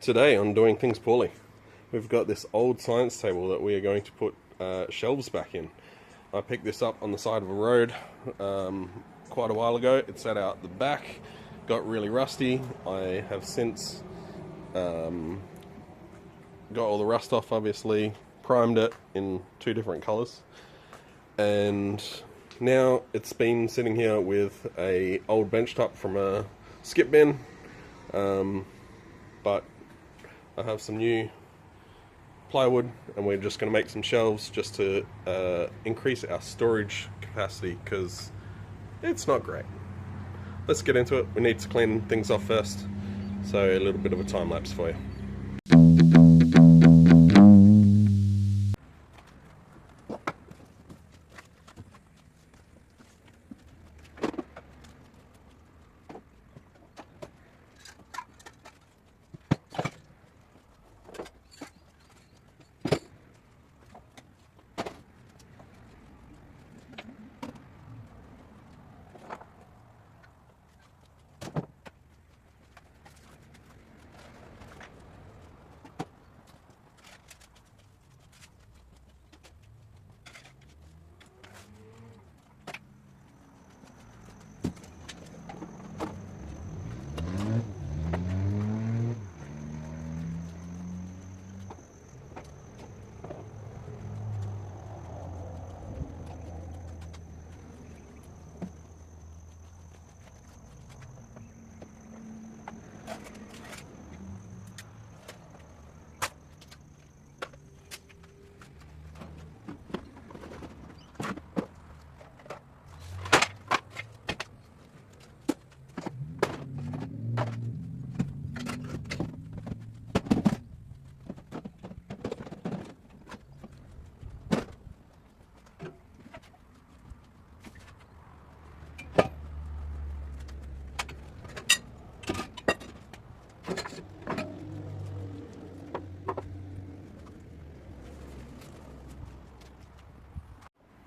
Today on Doing Things Poorly, we've got this old science table that we are going to put shelves back in. I picked this up on the side of a road quite a while ago. It sat out the back, got really rusty. I have since got all the rust off, obviously, primed it in 2 different colours, and now it's been sitting here with a old bench top from a skip bin, but I have some new plywood and we're just going to make some shelves just to increase our storage capacity because it's not great. Let's get into it. We need to clean things off first, so a little bit of a time lapse for you.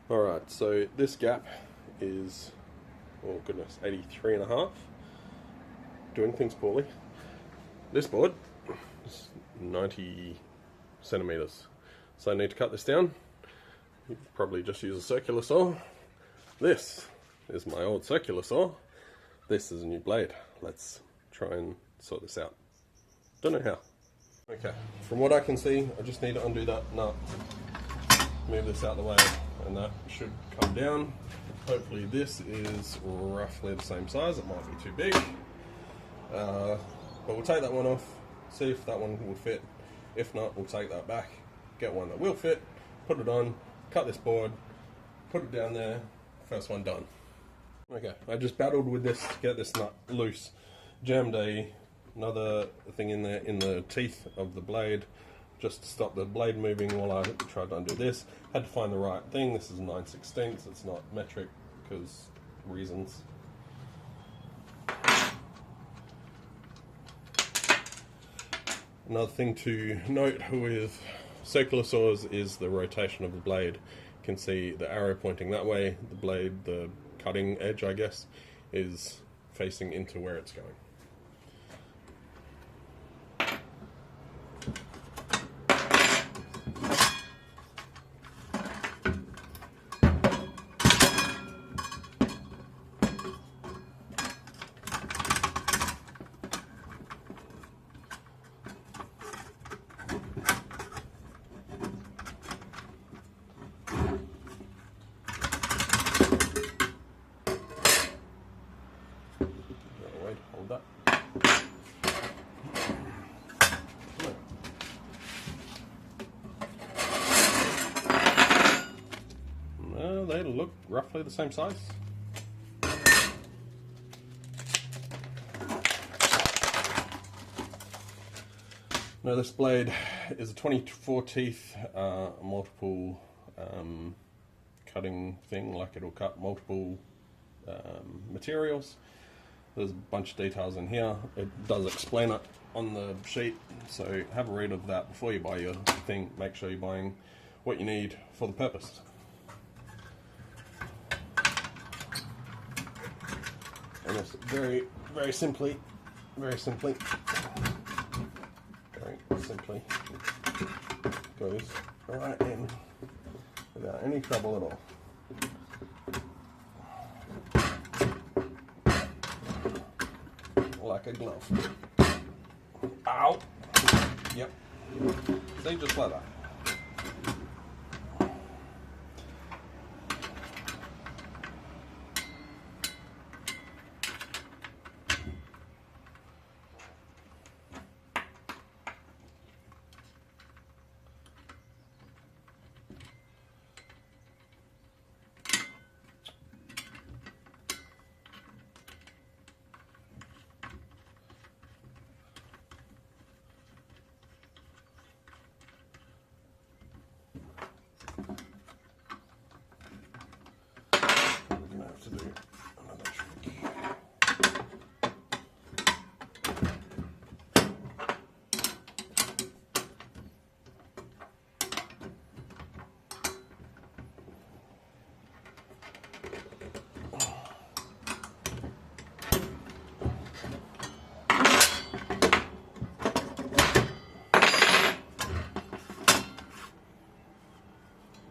Alright, so this gap is, oh goodness, 83.5. Doing things poorly. This board is 90 centimeters. So I need to cut this down. You probably just use a circular saw. This is my old circular saw. This is a new blade. Let's try and sort this out. Don't know how. Okay, from what I can see, I just need to undo that nut. Move this out of the way, and that should come down. Hopefully this is roughly the same size. It might be too big, but we'll take that one off, see if that one will fit. If not, we'll take that back, get one that will fit, put it on, cut this board, put it down there. First one done. Okay, I just battled with this to get this nut loose, jammed another thing in there in the teeth of the blade just to stop the blade moving while I tried to undo this. Had to find the right thing. This is 9/16, it's not metric because reasons. Another thing to note with circular saws is the rotation of the blade. You can see the arrow pointing that way. The blade, the cutting edge, I guess, is facing into where it's going. Hold that. No, they look roughly the same size. Now this blade is a 24 teeth, multiple cutting thing, like it'll cut multiple materials. There's a bunch of details in here. It does explain it on the sheet, so have a read of that before you buy your thing. Make sure you're buying what you need for the purpose. And just very simply, simply goes right in without any trouble at all. Like a glove. Ow! Yep. See, just like that. To do another trick.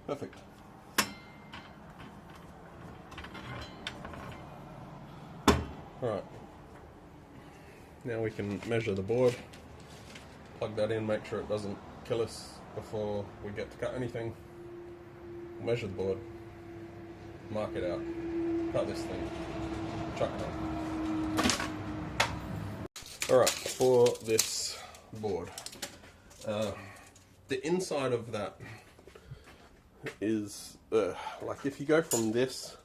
Perfect. Alright, now we can measure the board, plug that in, make sure it doesn't kill us before we get to cut anything. Measure the board, mark it out, cut this thing, chuck it on. Alright, for this board, the inside of that is, like if you go from this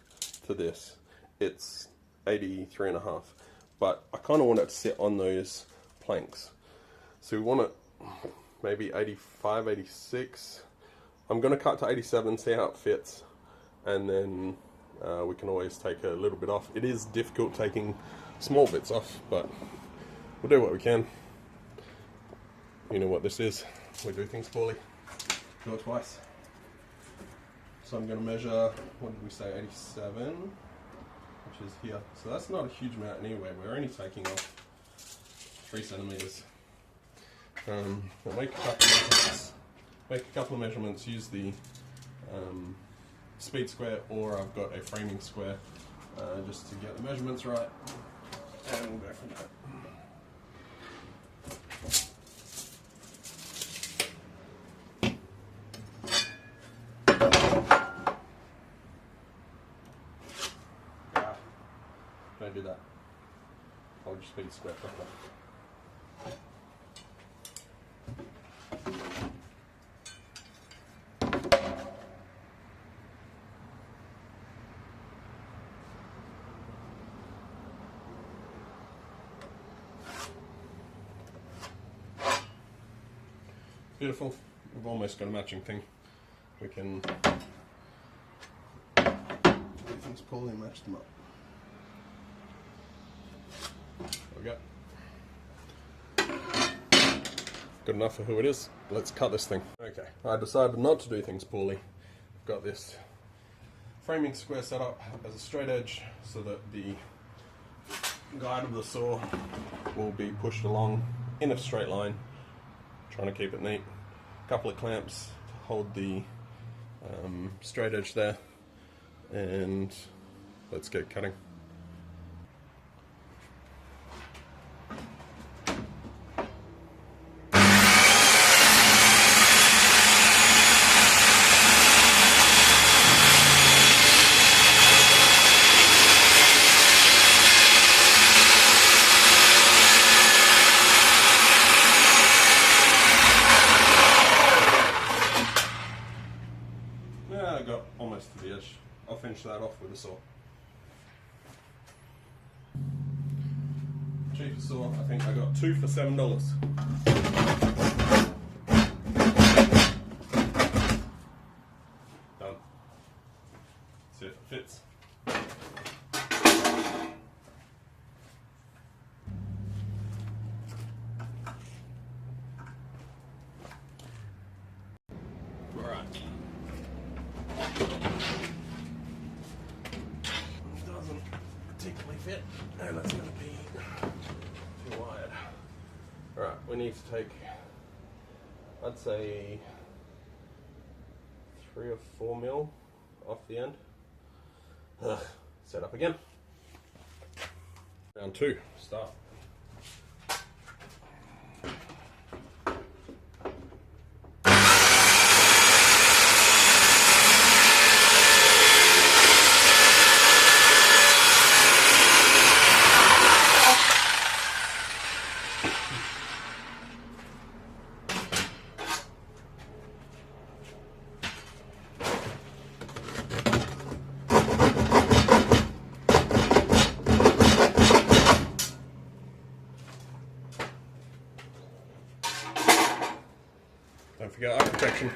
to this, it's 83.5, but I kind of want it to sit on those planks, so we want it maybe 85, 86. I'm going to cut to 87, see how it fits, and then we can always take a little bit off. It is difficult taking small bits off, but we'll do what we can. You know what this is, we do things poorly, do it twice. So I'm going to measure, what did we say, 87, which is here. So that's not a huge amount anyway, we're only taking off 3 centimeters. We'll make a couple of measurements, use the speed square, or I've got a framing square, just to get the measurements right, and we'll go from there. Don't do that. Hold your speed square properly. Beautiful. We've almost got a matching thing. We can do things poorly and match them up. There we go. Good enough for who it is. Let's cut this thing. Okay, I decided not to do things poorly. I've got this framing square set up as a straight edge so that the guide of the saw will be pushed along in a straight line, trying to keep it neat. A couple of clamps to hold the straight edge there, and let's get cutting. I got almost to the edge. I'll finish that off with a saw. Cheapest saw, I think I got 2 for $7. Done. See if it fits. Doesn't particularly fit, and it's going to be too wide. Alright, we need to take I'd say 3 or 4 mil off the end. Set up again. Round 2, start. Don't forget eye protection.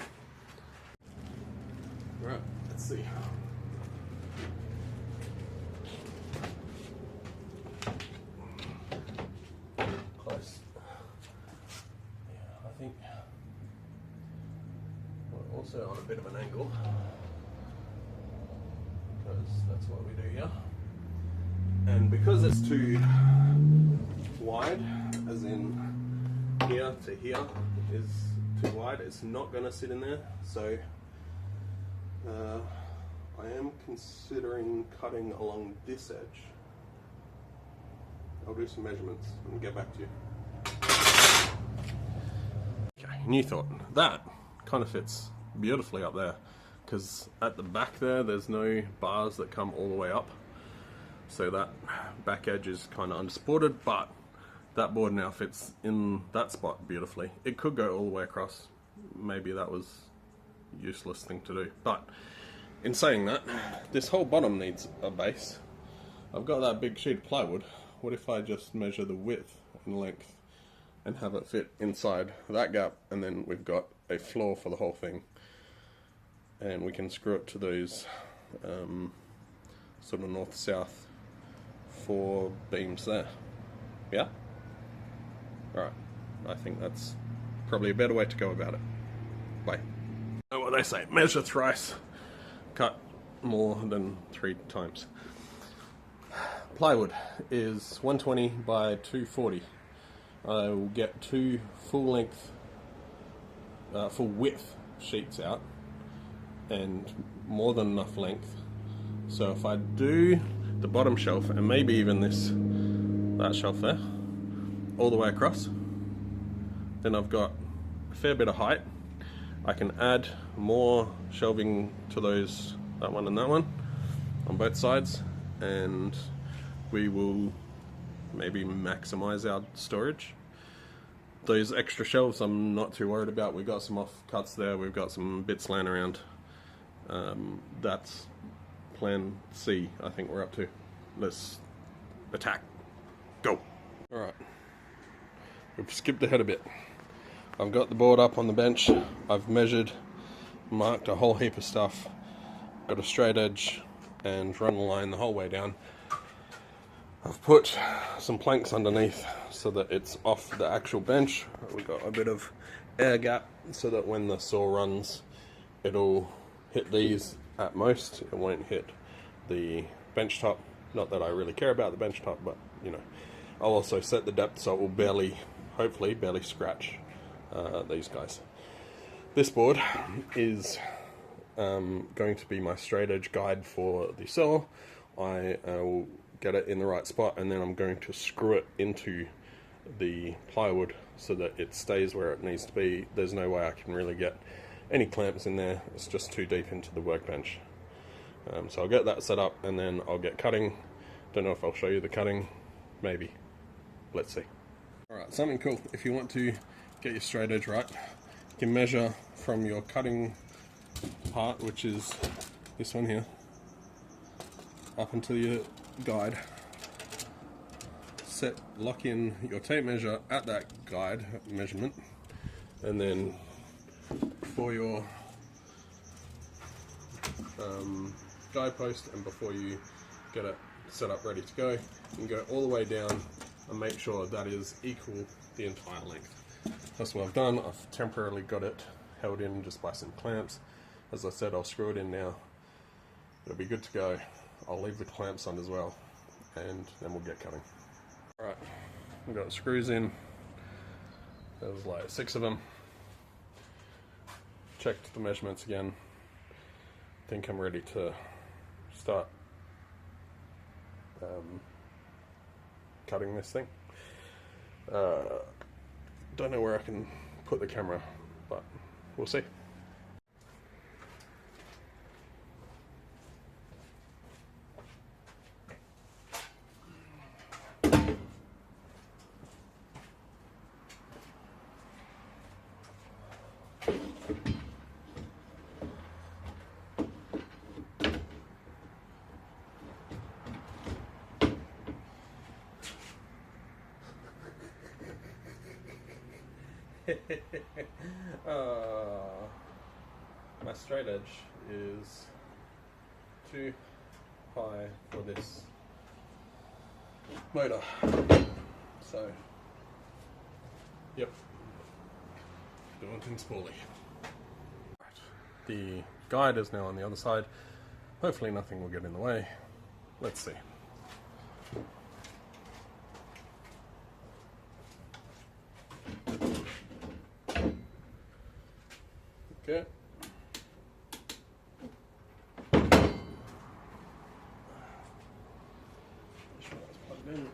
Right, let's see. Close. Yeah, I think we're also on a bit of an angle, because that's what we do here. And because it's too wide, as in here to here is too wide, it's not going to sit in there. So I am considering cutting along this edge. I'll do some measurements and get back to you. Okay, new thought. That kind of fits beautifully up there, because at the back there's no bars that come all the way up. So that back edge is kind of unsupported, but that board now fits in that spot beautifully. It could go all the way across. Maybe that was a useless thing to do. But in saying that, this whole bottom needs a base. I've got that big sheet of plywood. What if I just measure the width and length and have it fit inside that gap, and then we've got a floor for the whole thing. And we can screw it to those sort of north-south 4 beams there. Yeah? Alright, I think that's probably a better way to go about it. Bye. You know what they say, measure thrice, cut more than 3 times. Plywood is 120 by 240. I will get 2 full length, full width sheets out, and more than enough length. So if I do the bottom shelf, and maybe even that shelf there, all the way across, then I've got a fair bit of height. I can add more shelving to those, that one and that one, on both sides, and we will maybe maximize our storage. Those extra shelves I'm not too worried about. We've got some off cuts there, we've got some bits laying around. That's plan C, I think we're up to. Let's attack. Go. Alright. We've skipped ahead a bit. I've got the board up on the bench. I've measured, marked a whole heap of stuff. Got a straight edge and run the line the whole way down. I've put some planks underneath so that it's off the actual bench. We've got a bit of air gap so that when the saw runs, it'll hit these at most. It won't hit the bench top. Not that I really care about the bench top, but you know. I'll also set the depth so it will barely, hopefully barely scratch these guys. This board is going to be my straight edge guide for the saw. I will get it in the right spot, and then I'm going to screw it into the plywood so that it stays where it needs to be. There's no way I can really get any clamps in there. It's just too deep into the workbench. So I'll get that set up, and then I'll get cutting. Don't know if I'll show you the cutting. Maybe. Let's see. Alright, something cool. If you want to get your straight edge right, you can measure from your cutting part, which is this one here, up until your guide. Lock in your tape measure at that guide measurement, and then for your guide post, and before you get it set up ready to go, you can go all the way down and make sure that is equal the entire length. That's what I've done. I've temporarily got it held in just by some clamps. As I said, I'll screw it in now. It'll be good to go. I'll leave the clamps on as well, and then we'll get cutting. Alright, we've got screws in. There's like 6 of them. checked the measurements again. I think I'm ready to start cutting this thing. Don't know where I can put the camera, but we'll see. My straight edge is too high for this motor, so yep, doing things poorly. The guide is now on the other side. Hopefully nothing will get in the way. Let's see. Okay. Make sure that's plugged in.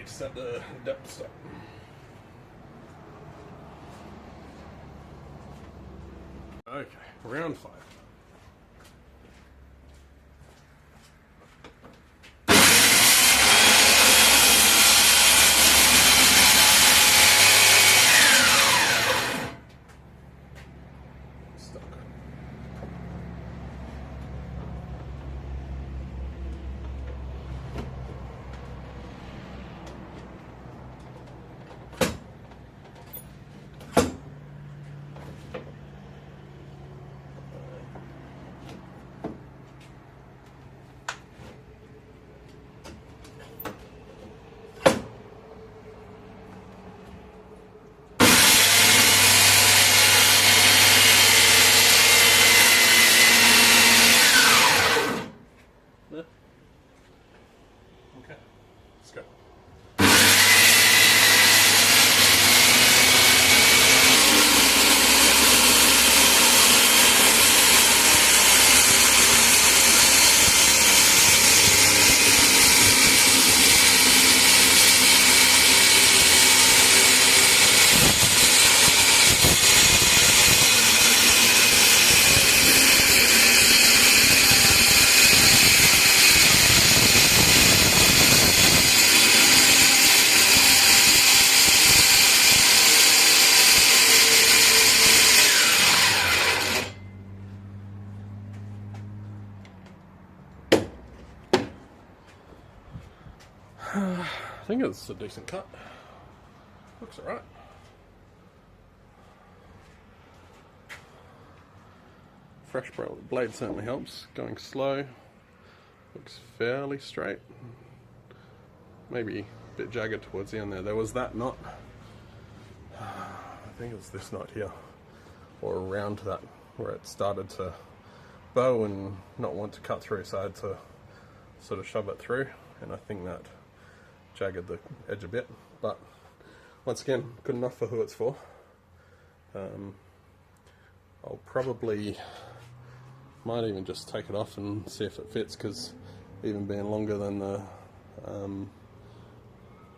Set the depth stop. Okay, round 5. Stuck. Okay, let's go. I think it's a decent cut. Looks alright. Fresh blade certainly helps. Going slow. Looks fairly straight. Maybe a bit jagged towards the end there. There was that knot. I think it was this knot here. Or around that, where it started to bow and not want to cut through, so I had to sort of shove it through, and I think that jagged the edge a bit, but once again, good enough for who it's for. I'll probably might even just take it off and see if it fits, because even being longer than the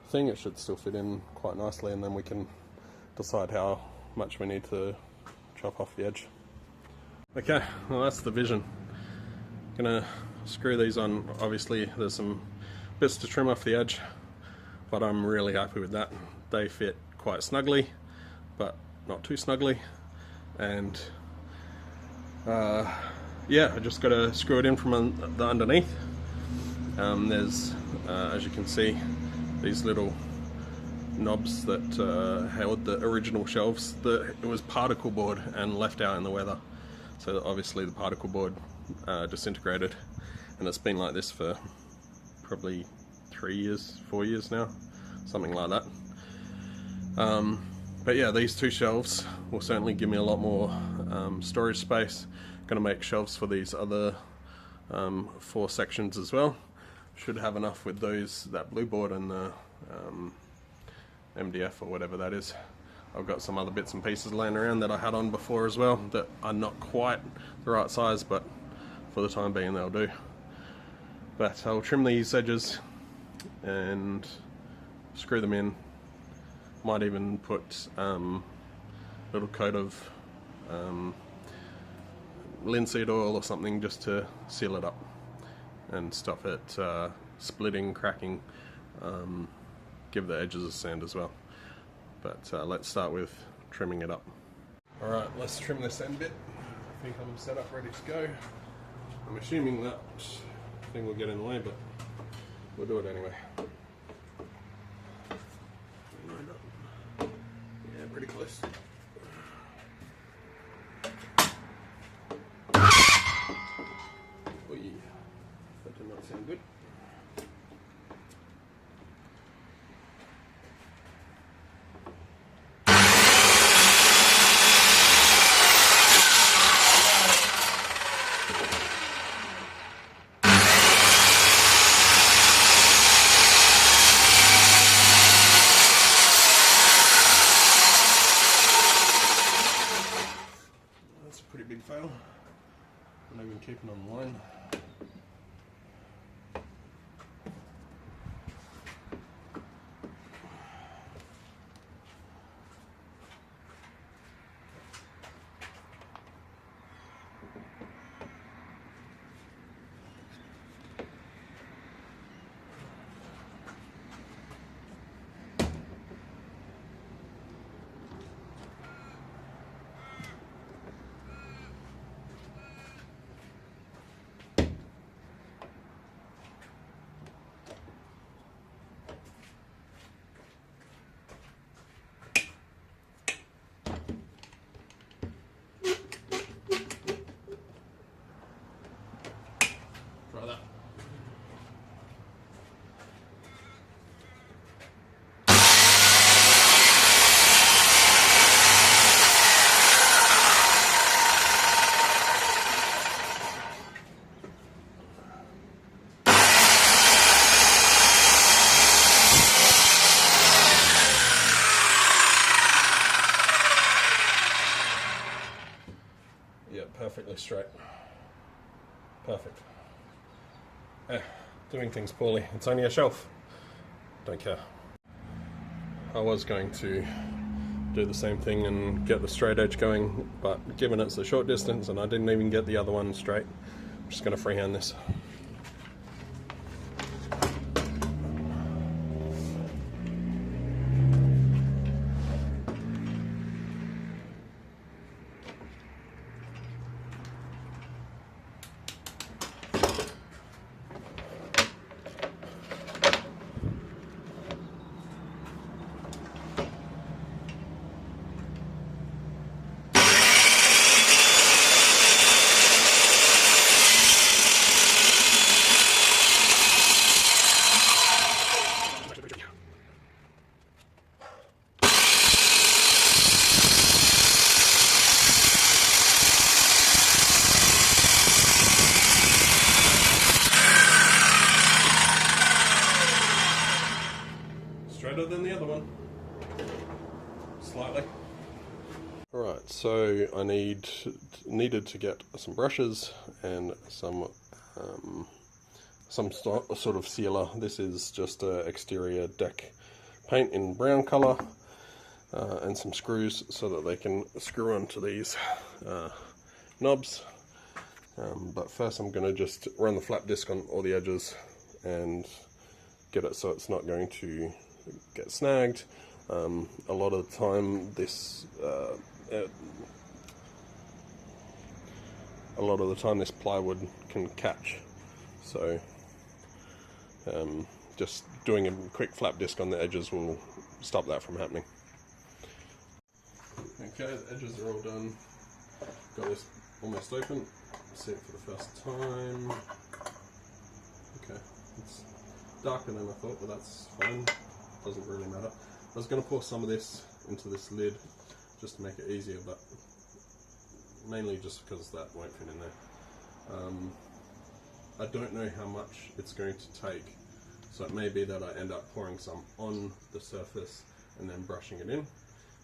thing, it should still fit in quite nicely, and then we can decide how much we need to chop off the edge. Okay, well that's the vision. Gonna screw these on. Obviously there's some bits to trim off the edge, but I'm really happy with that. They fit quite snugly, but not too snugly, and yeah, I just got to screw it in from the underneath. There's, as you can see, these little knobs that held the original shelves. It was particle board and left out in the weather, so obviously the particle board disintegrated, and it's been like this for probably 3 years, 4 years now, something like that. But yeah, these two shelves will certainly give me a lot more storage space. Going to make shelves for these other 4 sections as well. Should have enough with that blue board and the MDF or whatever that is. I've got some other bits and pieces laying around that I had on before as well that are not quite the right size, but for the time being they'll do. But I'll trim these edges and screw them in. Might even put a little coat of linseed oil or something just to seal it up and stop it splitting, cracking, give the edges a sand as well. But let's start with trimming it up. Alright, let's trim this end bit. I think I'm set up, ready to go. I'm assuming that thing will get in the way, but we'll do it anyway. Yeah, pretty close. Oh yeah, that did not sound good. Big fail. I'm not even keeping on the line. Try that. Yeah, perfectly straight. Perfect. Doing things poorly. It's only a shelf. Don't care. I was going to do the same thing and get the straight edge going, but given it's a short distance and I didn't even get the other one straight, I'm just going to freehand this. Straighter than the other one, slightly. Alright, so I needed to get some brushes and some some sort of sealer. This is just exterior deck paint in brown colour, and some screws so that they can screw onto these knobs. But first I'm going to just run the flap disc on all the edges and get it so it's not going to get snagged. A lot of the time this plywood can catch, so just doing a quick flap disc on the edges will stop that from happening. Okay, the edges are all done. Got this almost open. See it for the first time. Okay, it's darker than I thought, but that's fine. Doesn't really matter. I was going to pour some of this into this lid just to make it easier, but mainly just because that won't fit in there. I don't know how much it's going to take, so it may be that I end up pouring some on the surface and then brushing it in.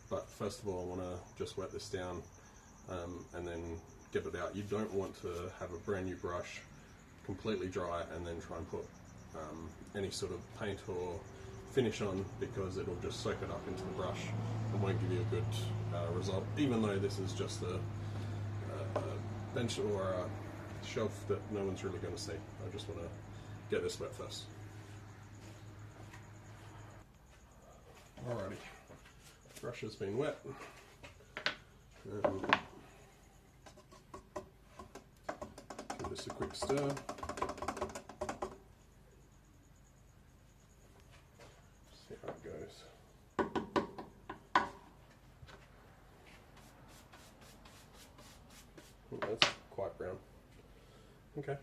But first of all, I want to just wet this down and then get it out. You don't want to have a brand new brush completely dry and then try and put any sort of paint or finish on, because it'll just soak it up into the brush and won't give you a good result, even though this is just a bench or a shelf that no one's really going to see. I just want to get this wet first. Alrighty, brush has been wet. Give this a quick stir. See how it goes. Oh, that's quite brown. Okay.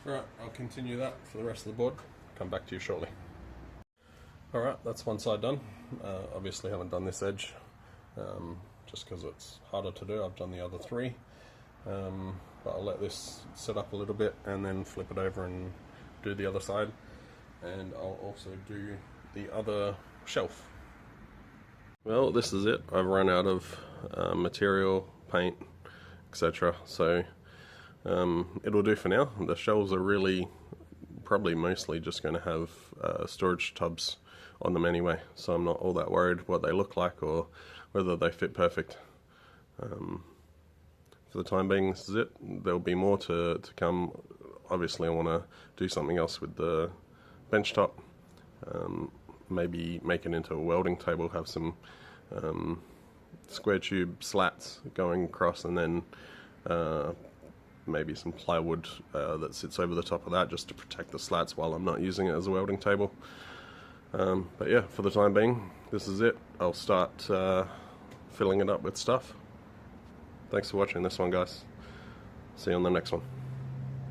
Alright, I'll continue that for the rest of the board. Come back to you shortly. Alright, that's one side done. Obviously haven't done this edge, just because it's harder to do. I've done the other three. But I'll let this set up a little bit and then flip it over and do the other side. And I'll also do the other shelf. Well, this is it. I've run out of material, paint, etc. So it'll do for now. The shelves are really probably mostly just going to have storage tubs on them anyway, so I'm not all that worried what they look like or whether they fit perfect. For the time being, this is it. There'll be more to come. Obviously I want to do something else with the bench top. Maybe make it into a welding table, have some square tube slats going across, and then maybe some plywood that sits over the top of that just to protect the slats while I'm not using it as a welding table. But yeah, for the time being, this is it. I'll start filling it up with stuff. Thanks for watching this one, guys. See you on the next one.